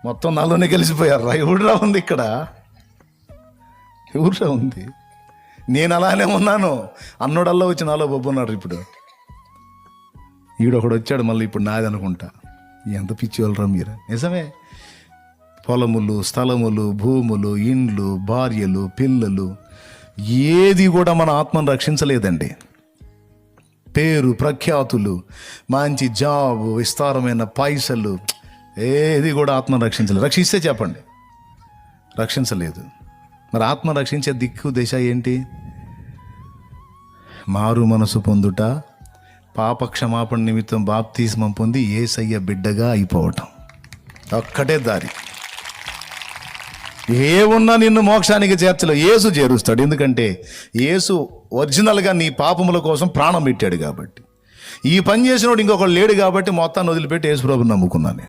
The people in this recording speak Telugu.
మొత్తం నాలోనే కలిసిపోయారా? ఎవడురా ఉంది ఇక్కడ? ఎవరురా ఉంది? నేను అలానే ఉన్నాను. అన్నోడల్లా వచ్చి నాలో బొబ్బున్నాడు. ఇప్పుడు ఈడొకడు వచ్చాడు మళ్ళీ, ఇప్పుడు నాది అనుకుంటా. ఎంత పిచ్చివాళ్ళరా మీరు. నిజమే, పొలములు, స్థలములు, భూములు, ఇండ్లు, భార్యలు, పిల్లలు, ఏది కూడా మన ఆత్మను రక్షించలేదండి. పేరు ప్రఖ్యాతులు, మంచి జాబు, విస్తారమైన పైసలు, ఏది కూడా ఆత్మను రక్షించలేదు. రక్షిస్తే చెప్పండి, రక్షించలేదు. మరి ఆత్మ రక్షించే దిక్కు దశ ఏంటి? మారు మనసు పొందుట, పాప క్షమాపణ నిమిత్తం బాప్తిస్మం పొంది యేసయ్య బిడ్డగా అయిపోవటం. ఒక్కటే దారి. ఏమున్నా నిన్ను మోక్షానికి చేర్చలో యేసు చేరుస్తాడు. ఎందుకంటే యేసు ఒరిజినల్గా నీ పాపముల కోసం ప్రాణం పెట్టాడు కాబట్టి. ఈ పని చేసినోడు ఇంకొకడు లేడు కాబట్టి మొత్తాన్ని వదిలిపెట్టి యేసు ప్రభుని నమ్ముకున్నాను.